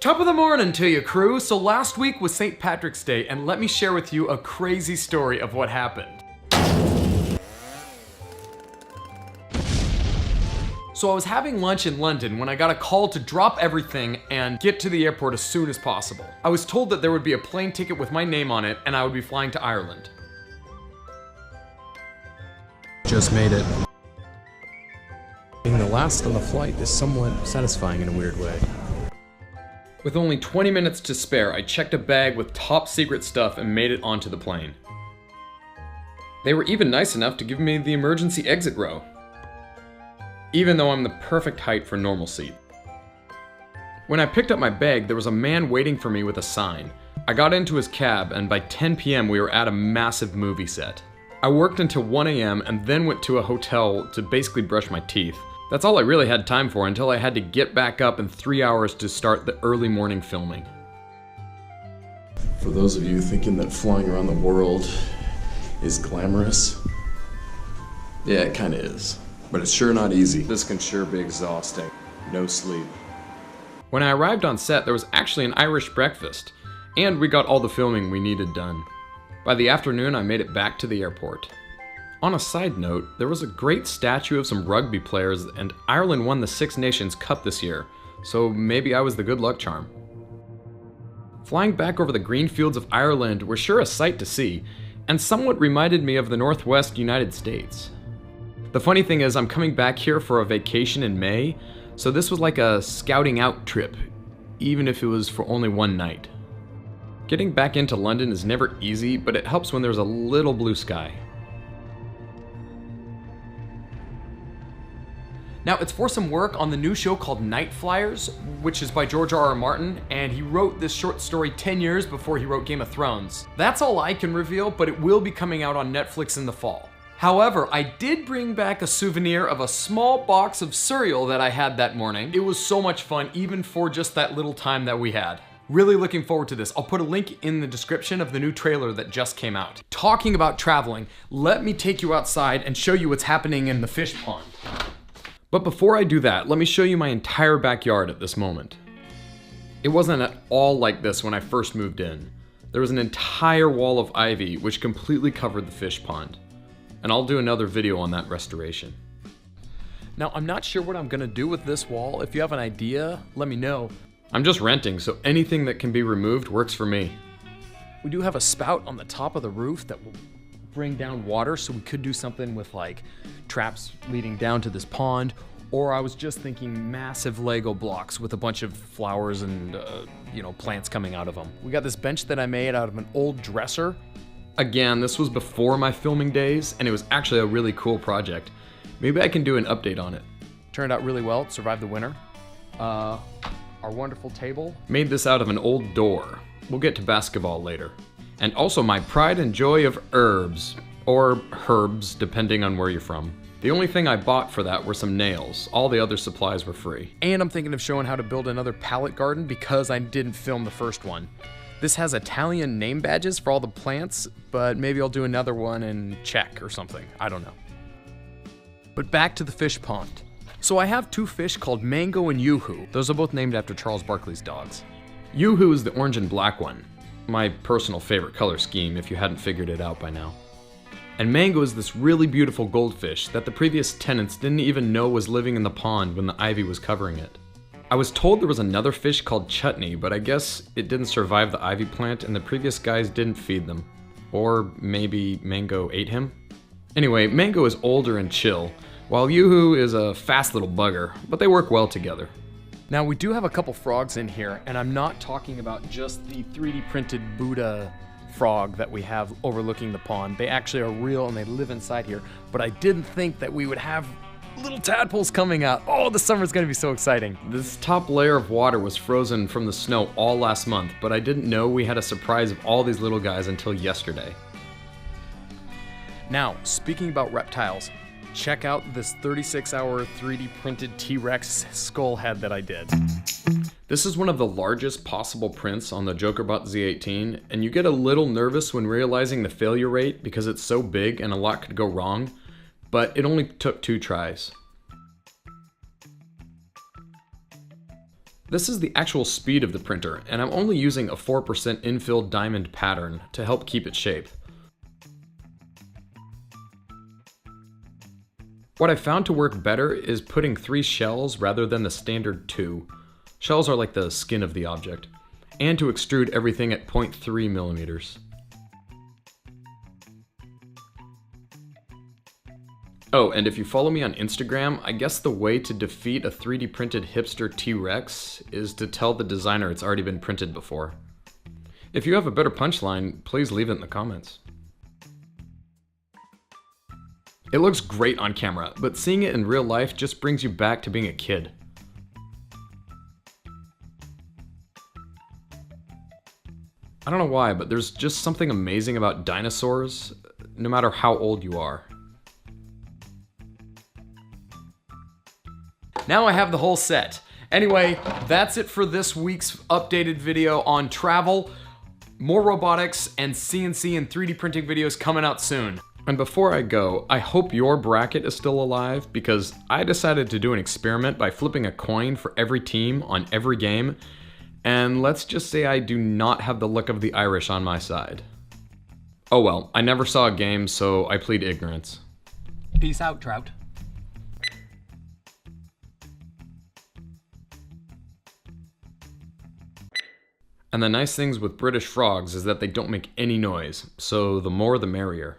Top of the morning to you, crew. So last week was St. Patrick's Day, and let me share with you a crazy story of what happened. So I was having lunch in London when I got a call to drop everything and get to the airport as soon as possible. I was told that there would be a plane ticket with my name on it and I would be flying to Ireland. Just made it. Being the last on the flight is somewhat satisfying in a weird way. With only 20 minutes to spare, I checked a bag with top secret stuff and made it onto the plane. They were even nice enough to give me the emergency exit row, even though I'm the perfect height for normal seat. When I picked up my bag, there was a man waiting for me with a sign. I got into his cab, and by 10 p.m. we were at a massive movie set. I worked until 1 a.m. and then went to a hotel to basically brush my teeth. That's all I really had time for until I had to get back up in 3 hours to start the early morning filming. For those of you thinking that flying around the world is glamorous, yeah, it kinda is. But it's sure not easy. This can sure be exhausting. No sleep. When I arrived on set, there was actually an Irish breakfast, and we got all the filming we needed done. By the afternoon, I made it back to the airport. On a side note, there was a great statue of some rugby players, and Ireland won the Six Nations Cup this year, so maybe I was the good luck charm. Flying back over the green fields of Ireland were sure a sight to see, and somewhat reminded me of the Northwest United States. The funny thing is, I'm coming back here for a vacation in May, so this was like a scouting out trip, even if it was for only one night. Getting back into London is never easy, but it helps when there's a little blue sky. Now, it's for some work on the new show called Nightflyers, which is by George R.R. Martin, and he wrote this short story 10 years before he wrote Game of Thrones. That's all I can reveal, but it will be coming out on Netflix in the fall. However, I did bring back a souvenir of a small box of cereal that I had that morning. It was so much fun, even for just that little time that we had. Really looking forward to this. I'll put a link in the description of the new trailer that just came out. Talking about traveling, let me take you outside and show you what's happening in the fish pond. But before I do that, let me show you my entire backyard at this moment. It wasn't at all like this when I first moved in. There was an entire wall of ivy which completely covered the fish pond. And I'll do another video on that restoration. Now, I'm not sure what I'm gonna do with this wall. If you have an idea, let me know. I'm just renting, so anything that can be removed works for me. We do have a spout on the top of the roof that will bring down water, so we could do something with like traps leading down to this pond, or I was just thinking massive Lego blocks with a bunch of flowers and plants coming out of them. We got this bench that I made out of an old dresser. Again, this was before my filming days, and it was actually a really cool project. Maybe I can do an update on it. Turned out really well, survived the winter. Our wonderful table. Made this out of an old door. We'll get to basketball later. And also my pride and joy of herbs, or herbs, depending on where you're from. The only thing I bought for that were some nails. All the other supplies were free. And I'm thinking of showing how to build another pallet garden because I didn't film the first one. This has Italian name badges for all the plants, but maybe I'll do another one in Czech or something. I don't know. But back to the fish pond. So I have two fish called Mango and Yoo-Hoo. Those are both named after Charles Barkley's dogs. Yoo-Hoo is the orange and black one. My personal favorite color scheme, if you hadn't figured it out by now. And Mango is this really beautiful goldfish that the previous tenants didn't even know was living in the pond when the ivy was covering it. I was told there was another fish called Chutney, but I guess it didn't survive the ivy plant and the previous guys didn't feed them. Or maybe Mango ate him? Anyway, Mango is older and chill, while Yoo-Hoo is a fast little bugger, but they work well together. Now, we do have a couple frogs in here, and I'm not talking about just the 3D printed Buddha frog that we have overlooking the pond. They actually are real and they live inside here, but I didn't think that we would have little tadpoles coming out. Oh, the summer's gonna be so exciting. This top layer of water was frozen from the snow all last month, but I didn't know we had a surprise of all these little guys until yesterday. Now, speaking about reptiles, check out this 36-hour 3D printed T-Rex skull head that I did. This is one of the largest possible prints on the JokerBot Z18, and you get a little nervous when realizing the failure rate because it's so big and a lot could go wrong, but it only took 2 tries. This is the actual speed of the printer, and I'm only using a 4% infill diamond pattern to help keep its shape. What I found to work better is putting 3 shells rather than the standard 2. Shells are like the skin of the object. And to extrude everything at 0.3 millimeters. Oh, and if you follow me on Instagram, I guess the way to defeat a 3D printed hipster T-Rex is to tell the designer it's already been printed before. If you have a better punchline, please leave it in the comments. It looks great on camera, but seeing it in real life just brings you back to being a kid. I don't know why, but there's just something amazing about dinosaurs, no matter how old you are. Now I have the whole set. Anyway, that's it for this week's updated video on travel. More robotics and CNC and 3D printing videos coming out soon. And before I go, I hope your bracket is still alive, because I decided to do an experiment by flipping a coin for every team on every game, and let's just say I do not have the luck of the Irish on my side. Oh well, I never saw a game, so I plead ignorance. Peace out, Trout. And the nice things with British frogs is that they don't make any noise, so the more the merrier.